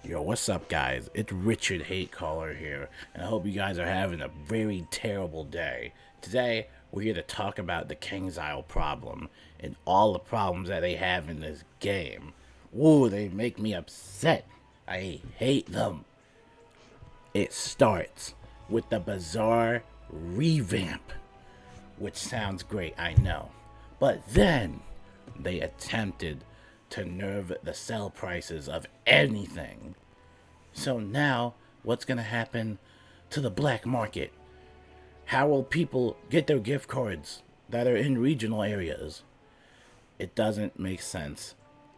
Yo, what's up, guys? It's Richard Hatecaller here, and I hope you guys are having a very terrible day. Today, we're here to talk about the Kingsisle problem and all the problems that they have in this game. Ooh, they make me upset. I hate them. It starts with the bizarre revamp, which sounds great, I know. But then, they attempted to nerve the sell prices of anything. So now, what's going to happen to the black market? How will people get their gift cards that are in regional areas? It doesn't make sense.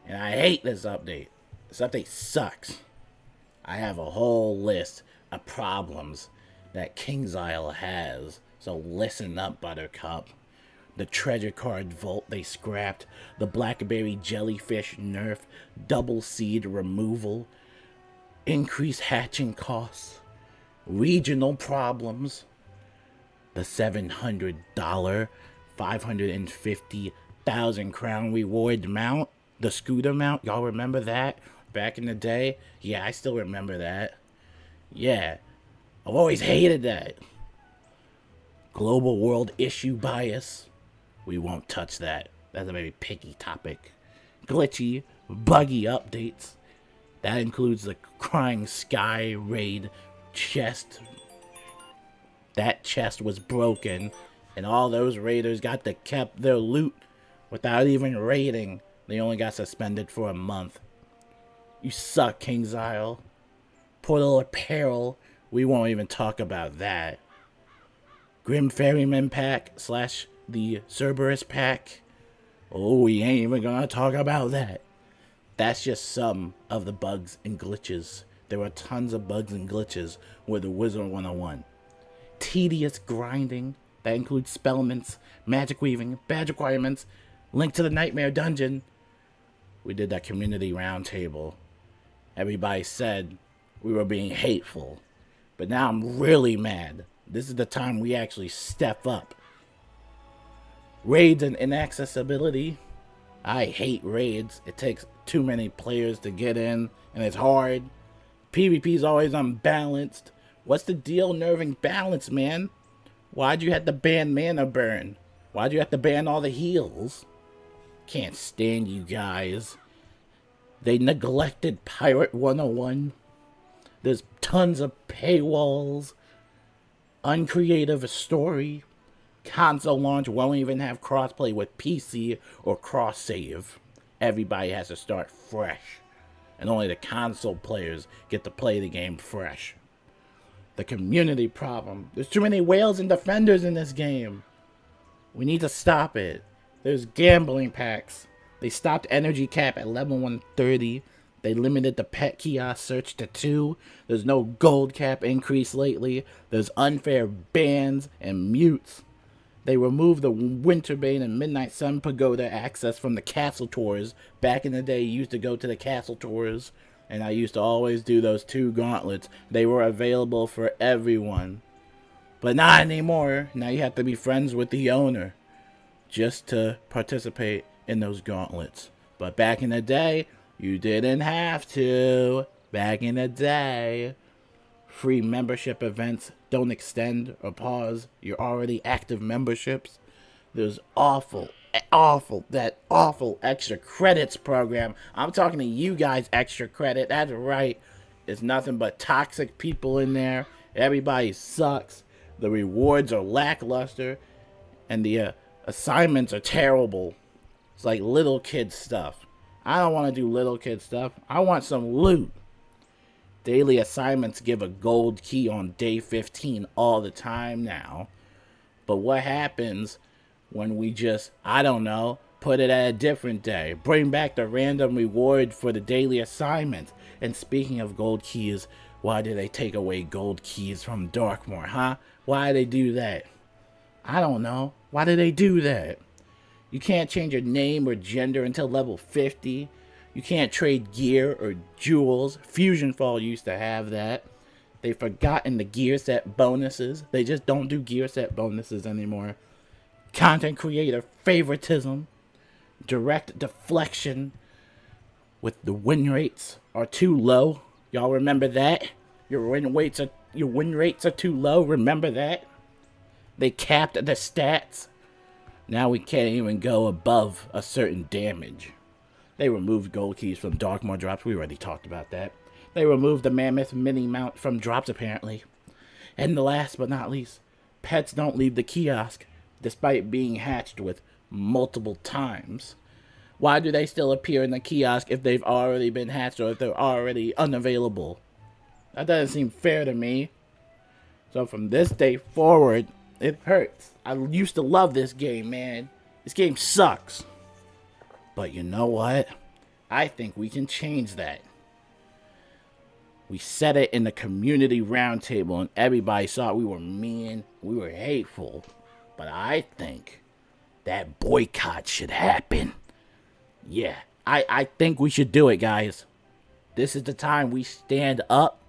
And I hate this update. This update sucks. I have a whole list of problems that Kingsisle has. So listen up, Buttercup. The treasure card vault they scrapped, the blackberry jellyfish nerf, double seed removal, increased hatching costs, regional problems, the $700, 550,000 crown reward mount, the scooter mount. Y'all remember that back in the day? Yeah, I still remember that. Yeah, I've always hated that. Global world issue bias. We won't touch that. That's a very picky topic. Glitchy, buggy updates. That includes the Crying Sky raid chest. That chest was broken, and all those raiders got to keep their loot without even raiding. They only got suspended for a month. You suck, Kingsisle. Portal apparel. We won't even talk about that. Grim Ferryman pack slash the Cerberus pack. Oh, we ain't even gonna talk about that. That's just some of the bugs and glitches. There are tons of bugs and glitches with the Wizard 101. Tedious grinding. That includes spellments, magic weaving, badge requirements, link to the Nightmare Dungeon. We did that community roundtable. Everybody said we were being hateful. But now I'm really mad. This is the time we actually step up. Raids and inaccessibility. I hate raids. It takes too many players to get in, and it's hard. PvP's always unbalanced. What's the deal nerving balance, man? Why'd you have to ban mana burn? Why'd you have to ban all the heals? Can't stand you guys. They neglected Pirate 101. There's tons of paywalls. Uncreative story. Console launch won't even have crossplay with PC or cross save. Everybody has to start fresh, and only the console players get to play the game fresh. The community problem. There's too many whales and defenders in this game. We need to stop it. There's gambling packs. They stopped energy cap at level 130. They limited the pet kiosk search to 2. There's no gold cap increase lately. There's unfair bans and mutes. They removed the Winterbane and Midnight Sun Pagoda access from the castle tours. Back in the day, you used to go to the castle tours, and I used to always do those 2 gauntlets. They were available for everyone. But not anymore. Now you have to be friends with the owner just to participate in those gauntlets. But back in the day, you didn't have to. Back in the day. Free membership events don't extend or pause your already active memberships. There's awful extra credits program. I'm talking to you guys, extra credit. That's right. It's nothing but toxic people in there. Everybody sucks. The rewards are lackluster. And the assignments are terrible. It's like little kid stuff. I don't want to do little kid stuff. I want some loot. Daily assignments give a gold key on day 15 all the time now. But what happens when we just, I don't know, put it at a different day? Bring back the random reward for the daily assignments. And speaking of gold keys, why did they take away gold keys from Darkmoor, huh? Why did they do that? I don't know. Why did they do that? You can't change your name or gender until level 50. You can't trade gear or jewels. Fusion Fall used to have that. They've forgotten the gear set bonuses. They just don't do gear set bonuses anymore. Content creator favoritism. Direct deflection. With the win rates are too low. Y'all remember that? Your win rates are too low. Remember that? They capped the stats. Now we can't even go above a certain damage. They removed gold keys from Darkmoor drops. We already talked about that. They removed the Mammoth mini mount from drops, apparently. And the last but not least, pets don't leave the kiosk despite being hatched with multiple times. Why do they still appear in the kiosk if they've already been hatched or if they're already unavailable? That doesn't seem fair to me. So from this day forward, it hurts. I used to love this game, man. This game sucks. But you know what? I think we can change that. We said it in the community roundtable and everybody saw we were mean, we were hateful. But I think that boycott should happen. Yeah, I think we should do it, guys. This is the time we stand up.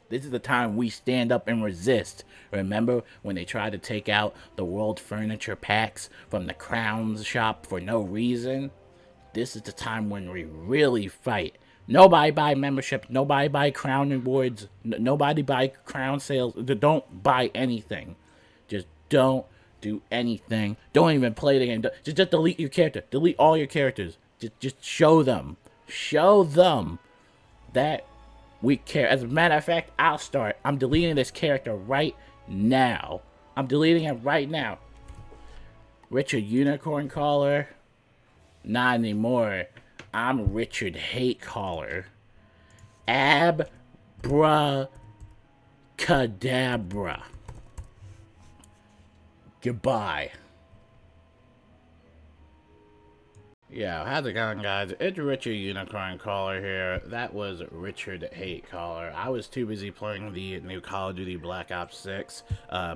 This is the time we stand up and resist. Remember when they tried to take out the World Furniture packs from the Crowns shop for no reason? This is the time when we really fight. Nobody buy membership. Nobody buy crown rewards. Nobody buy crown sales. Don't buy anything. Just don't do anything. Don't even play the game. Just delete your character. Delete all your characters. Just show them. Show them that we care. As a matter of fact, I'll start. I'm deleting this character right now. I'm deleting it right now. Richard Unicorn Caller. Not anymore. I'm Richard Hate Caller. Abracadabra. Goodbye. Yeah, how's it going, guys? It's Richard Unicorn Caller here. That was Richard Hate Caller. I was too busy playing the new Call of Duty Black Ops 6,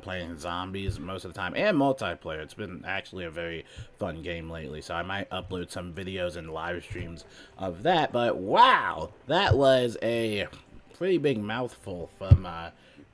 playing zombies most of the time, and multiplayer. It's been actually a very fun game lately, so I might upload some videos and live streams of that. But wow, that was a pretty big mouthful from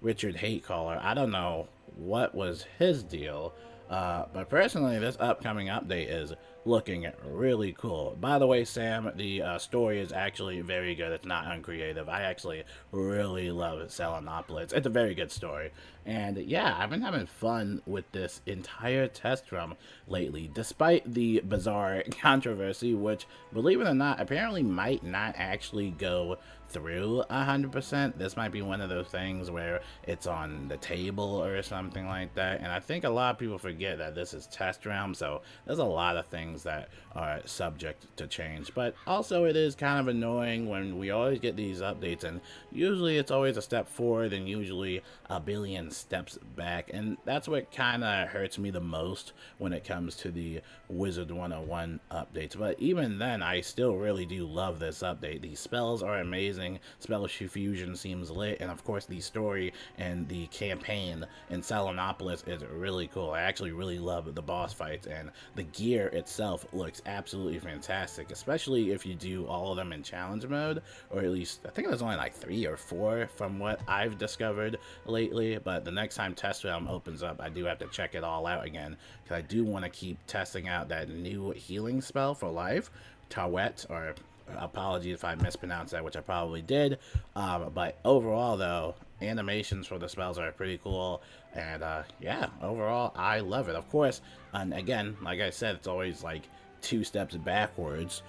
Richard Hate Caller. I don't know what was his deal, but personally, this upcoming update is looking really cool. By the way, Sam, the story is actually very good. It's not uncreative. I actually really love Selenopolis. It's a very good story. And yeah, I've been having fun with this entire test run lately, despite the bizarre controversy, which, believe it or not, apparently might not actually go through 100%. This might be one of those things where it's on the table or something like that. And I think a lot of people forget that this is test realm, so there's a lot of things that are subject to change. But also it is kind of annoying when we always get these updates and usually it's always a step forward and usually a billion steps back, and that's what kind of hurts me the most when it comes to the Wizard 101 updates. But even then, I still really do love this update. These spells are amazing. Spell fusion seems lit, and of course the story and the campaign in Selenopolis is really cool. I actually really love the boss fights, and the gear itself looks absolutely fantastic, especially if you do all of them in challenge mode, or at least I think there's only like 3 or 4 from what I've discovered lately. But the next time Test Realm opens up, I do have to check it all out again, because I do want to keep testing out that new healing spell for life, Tawet, or apologies if I mispronounced that, which I probably did. But overall, though, animations for the spells are pretty cool, and yeah, overall, I love it. Of course, and again, like I said, it's always like 2 steps backwards.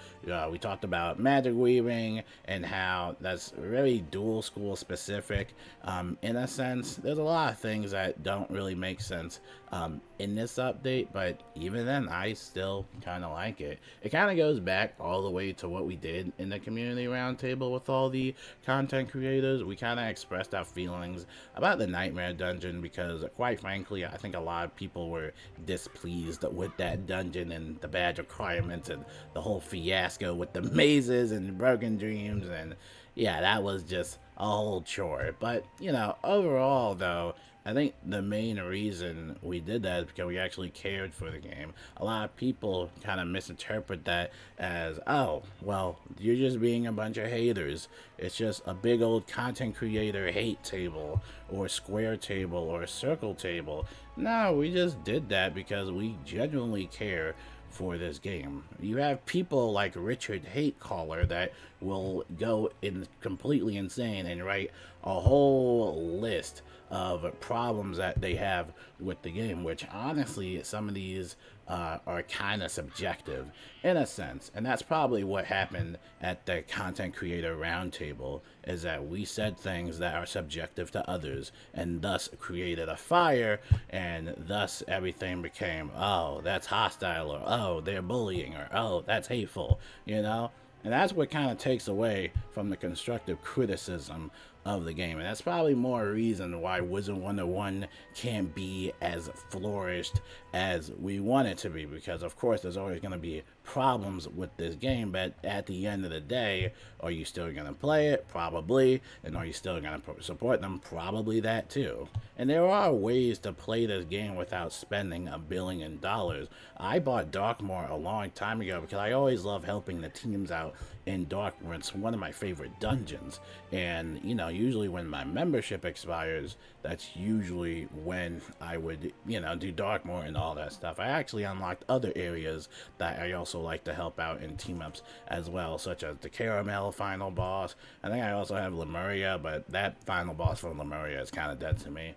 We talked about magic weaving and how that's very dual school specific. In a sense, there's a lot of things that don't really make sense in this update, but even then, I still kind of like it. It kind of goes back all the way to what we did in the community roundtable with all the content creators. We kind of expressed our feelings about the Nightmare Dungeon because, quite frankly, I think a lot of people were displeased with that dungeon and the badge requirements and the whole fiasco with the mazes and broken dreams, and yeah, that was just a whole chore. But you know, overall though, I think the main reason we did that is because we actually cared for the game. A lot of people kind of misinterpret that as, oh, well, you're just being a bunch of haters. It's just a big old content creator hate table, or square table, or circle table. No, we just did that because we genuinely care for this game. You have people like Richard Hate Caller that will go in completely insane and write a whole list of problems that they have with the game, which honestly, some of these are kind of subjective in a sense. And that's probably what happened at the content creator roundtable, is that we said things that are subjective to others and thus created a fire, and thus everything became, oh, that's hostile, or oh, they're bullying, or oh, that's hateful, you know? And that's what kind of takes away from the constructive criticism of the game. And that's probably more reason why Wizard 101 can't be as flourished as we want it to be. Because, of course, there's always going to be problems with this game. But at the end of the day, are you still going to play it? Probably. And are you still going to support them? Probably that too. And there are ways to play this game without spending $1 billion. I bought Darkmoor a long time ago because I always love helping the teams out in Darkmoor. It's one of my favorite dungeons. And, you know, usually when my membership expires, that's usually when I would, you know, do Darkmoor and all that stuff. I actually unlocked other areas that I also like to help out in team-ups as well, such as the Caramel final boss. I think I also have Lemuria, but that final boss from Lemuria is kind of dead to me.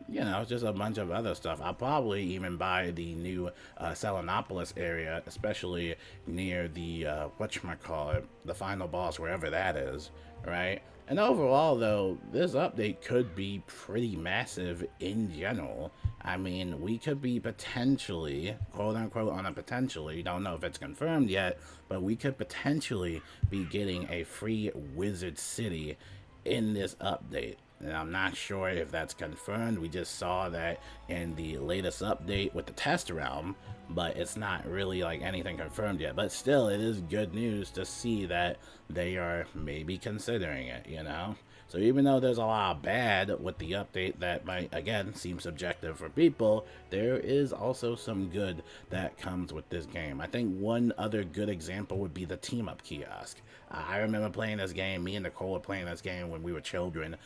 You know, just a bunch of other stuff. I'll probably even buy the new Selenopolis area, especially near the, whatchamacallit, the final boss, wherever that is, right? And overall, though, this update could be pretty massive in general. I mean, we could be potentially, quote unquote, on a potentially, don't know if it's confirmed yet, but we could potentially be getting a free Wizard City in this update. And I'm not sure if that's confirmed. We just saw that in the latest update with the test realm, but it's not really like anything confirmed yet. But still, it is good news to see that they are maybe considering it, you know? So even though there's a lot of bad with the update that might, again, seem subjective for people, there is also some good that comes with this game. I think one other good example would be the team-up kiosk. I remember playing this game, me and Nicole were playing this game when we were children.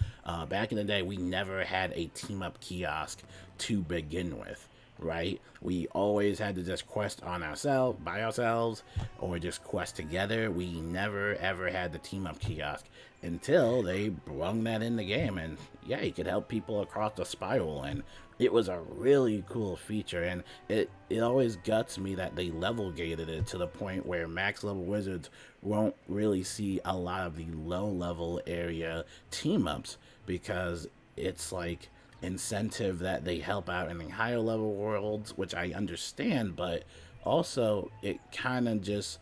Back in the day, we never had a team-up kiosk to begin with. Right? We always had to just quest on ourselves, by ourselves, or just quest together. We never ever had the team up kiosk until they brung that in the game, and yeah, you could help people across the spiral, and it was a really cool feature. And it always guts me that they level gated it to the point where max level wizards won't really see a lot of the low level area team ups, because it's like incentive that they help out in the higher level worlds, which I understand, but also it kind of just,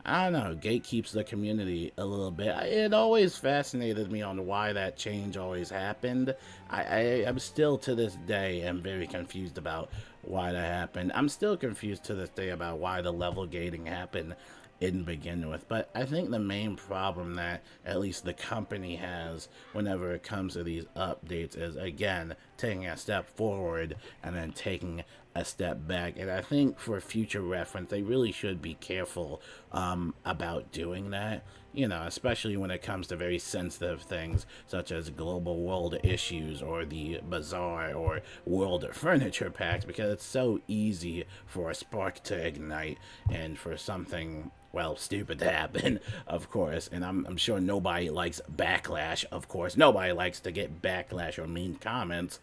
I don't know, gatekeeps the community a little bit. It always fascinated me on why that change always happened. I'm still to this day am very confused about why that happened. I'm still confused to this day about why the level gating happened in begin with. But I think the main problem that at least the company has whenever it comes to these updates is, again, taking a step forward and then taking a step back. And I think for future reference, they really should be careful about doing that, you know, especially when it comes to very sensitive things such as global world issues or the bazaar or world furniture packs, because it's so easy for a spark to ignite and for something, well, stupid to happen, of course. And I'm sure nobody likes backlash, of course. Nobody likes to get backlash or mean comments.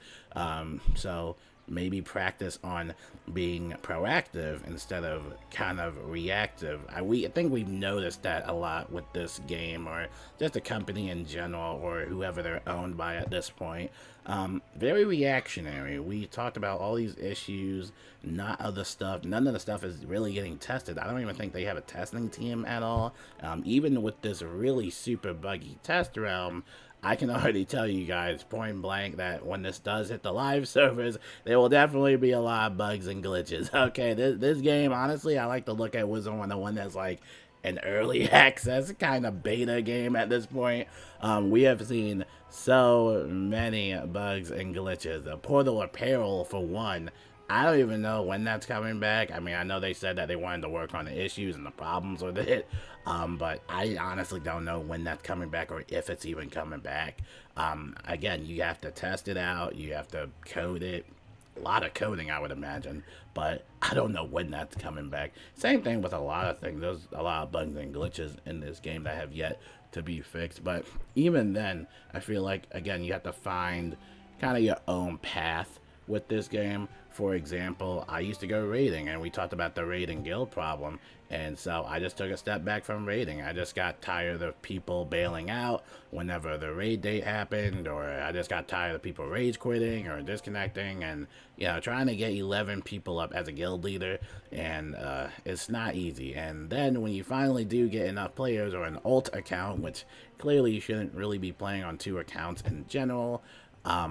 So maybe practice on being proactive instead of kind of reactive. I think we've noticed that a lot with this game, or just the company in general, or whoever they're owned by at this point. Very reactionary. We talked about all these issues, none of the stuff is really getting tested. I don't even think they have a testing team at all. Even with this really super buggy test realm, I can already tell you guys point blank that when this does hit the live servers, there will definitely be a lot of bugs and glitches. Okay, this game, honestly, I like to look at Wizard 101 as like an early access kind of beta game at this point. We have seen so many bugs and glitches. The Portal Apparel, for one, I don't even know when that's coming back. I mean, I know they said that they wanted to work on the issues and the problems with it, but I honestly don't know when that's coming back or if it's even coming back. Again, you have to test it out, you have to code it, a lot of coding, I would imagine, but I don't know when that's coming back. Same thing with a lot of things. There's a lot of bugs and glitches in this game that have yet to be fixed, but even then, I feel like, again, you have to find kind of your own path with this game. For example, I used to go raiding, and we talked about the raid and guild problem, and so I just took a step back from raiding. I just got tired of people bailing out whenever the raid date happened, or I just got tired of people rage quitting or disconnecting, and, you know, trying to get 11 people up as a guild leader, and it's not easy. And then when you finally do get enough players, or an alt account, which clearly you shouldn't really be playing on 2 accounts in general,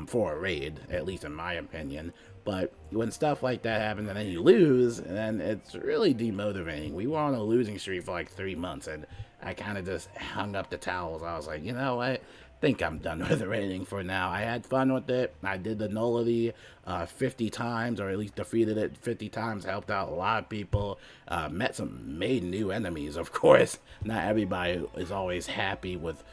for a raid, at least in my opinion. But when stuff like that happens and then you lose, then it's really demotivating. We were on a losing streak for like 3 months, and I kind of just hung up the towels. I was like, you know what? I think I'm done with the raiding for now. I had fun with it. I did the nullity 50 times, or at least defeated it 50 times. Helped out a lot of people. Made new enemies, of course. Not everybody is always happy with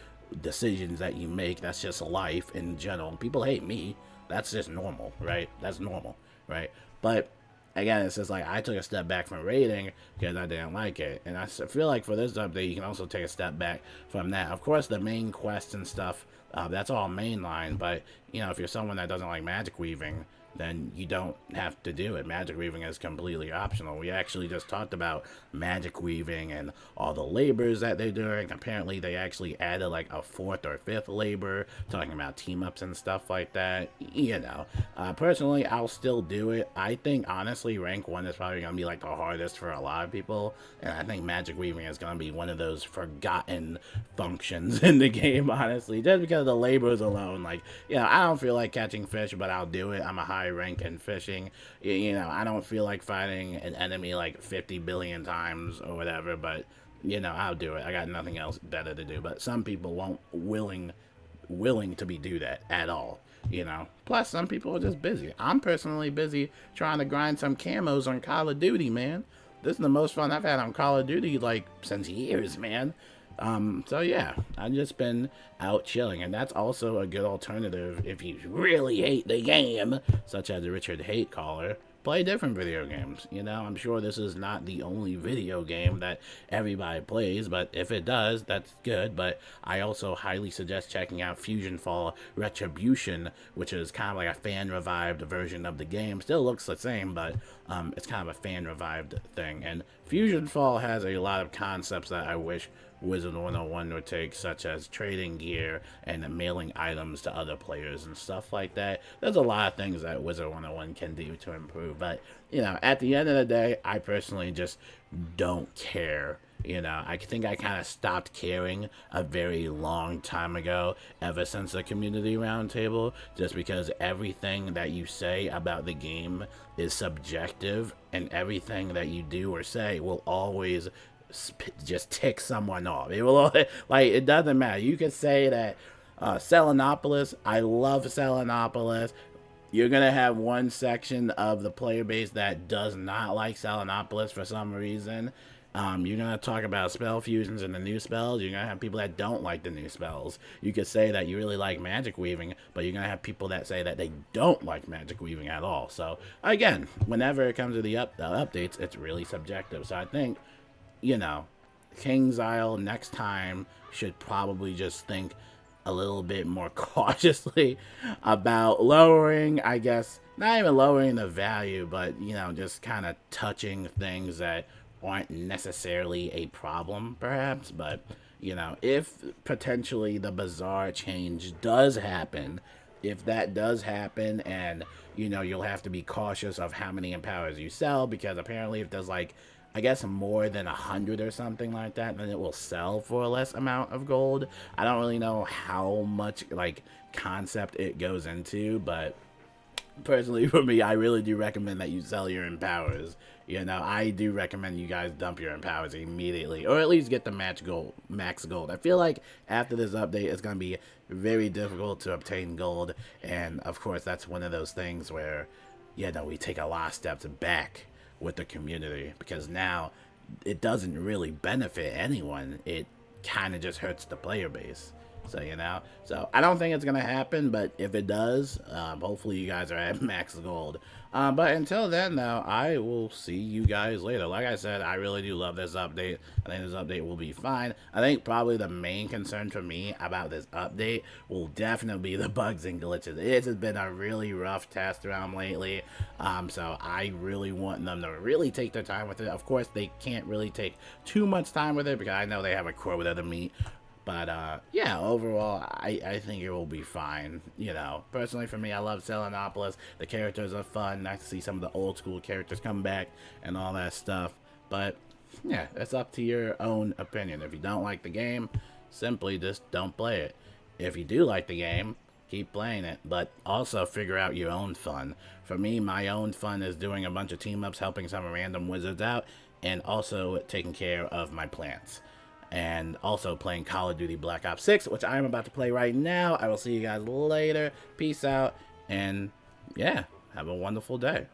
decisions that you make. That's just life in general. People hate me. That's just normal, right? That's normal, right? But again, it's just like I took a step back from raiding because I didn't like it, and I feel like for this update you can also take a step back from that. Of course, the main quests and stuff, that's all mainline, but you know, if you're someone that doesn't like magic weaving, then you don't have to do it. Magic weaving is completely optional. We actually just talked about magic weaving and all the labors that they're doing. Apparently, they actually added like a 4th or 5th labor, talking about team-ups and stuff like that. You know, personally, I'll still do it. I think, honestly, rank 1 is probably going to be like the hardest for a lot of people, and I think magic weaving is going to be one of those forgotten functions in the game, honestly, just because of the labors alone. Like, you know, I don't feel like catching fish, but I'll do it. I'm a high rank in fishing. You know, I don't feel like fighting an enemy like 50 billion times or whatever, but you know, I'll do it. I got nothing else better to do. But some people won't willing to be do that at all, you know. Plus, some people are just busy. I'm personally busy trying to grind some camos on Call of Duty, man. This is the most fun I've had on Call of Duty like since years, man. So yeah, I've just been out chilling, and that's also a good alternative if you really hate the game, such as Richard Hate Caller. Play different video games. You know, I'm sure this is not the only video game that everybody plays, but if it does, that's good. But I also highly suggest checking out Fusion Fall Retribution, which is kind of like a fan-revived version of the game. Still looks the same, but it's kind of a fan-revived thing. And Fusion Fall has a lot of concepts that I wish Wizard 101 would take, such as trading gear and mailing items to other players and stuff like that. There's a lot of things that Wizard 101 can do to improve, but, you know, at the end of the day, I personally just don't care. You know, I think I kind of stopped caring a very long time ago, ever since the community roundtable, just because everything that you say about the game is subjective, and everything that you do or say will always just tick someone off. It will, like, it doesn't matter. You could say that Selenopolis, I love Selenopolis. You're gonna have one section of the player base that does not like Selenopolis for some reason. You're gonna talk about spell fusions and the new spells. You're gonna have people that don't like the new spells. You could say that you really like magic weaving, but you're gonna have people that say that they don't like magic weaving at all. So again, whenever it comes to the updates, it's really subjective. So I think, you know, Kingsisle next time should probably just think a little bit more cautiously about lowering, I guess, not even lowering the value, but, you know, just kind of touching things that aren't necessarily a problem, perhaps. But, you know, if potentially the Bazaar change does happen, if that does happen, and, you know, you'll have to be cautious of how many empowers you sell, because apparently if there's like, I guess, more than 100 or something like that, then it will sell for a less amount of gold. I don't really know how much, like, concept it goes into, but personally for me, I really do recommend that you sell your empowers. You know, I do recommend you guys dump your empowers immediately, or at least get the max gold. I feel like after this update, it's going to be very difficult to obtain gold, and of course, that's one of those things where, you know, we take a lot of steps back with the community, because now it doesn't really benefit anyone. It kind of just hurts the player base. So, you know, so I don't think it's going to happen, but if it does, hopefully you guys are at max gold. But until then, though, I will see you guys later. Like I said, I really do love this update. I think this update will be fine. I think probably the main concern for me about this update will definitely be the bugs and glitches. It has been a really rough test around lately, so I really want them to really take their time with it. Of course, they can't really take too much time with it because I know they have a quota to meet. But, yeah, overall, I think it will be fine. You know, personally for me, I love Selenopolis. The characters are fun. Nice to see some of the old school characters come back and all that stuff. But, yeah, it's up to your own opinion. If you don't like the game, simply just don't play it. If you do like the game, keep playing it, but also figure out your own fun. For me, my own fun is doing a bunch of team-ups, helping some random wizards out, and also taking care of my plants. And also playing Call of Duty Black Ops 6, which I'm about to play right now. I will see you guys later. Peace out, and yeah, have a wonderful day.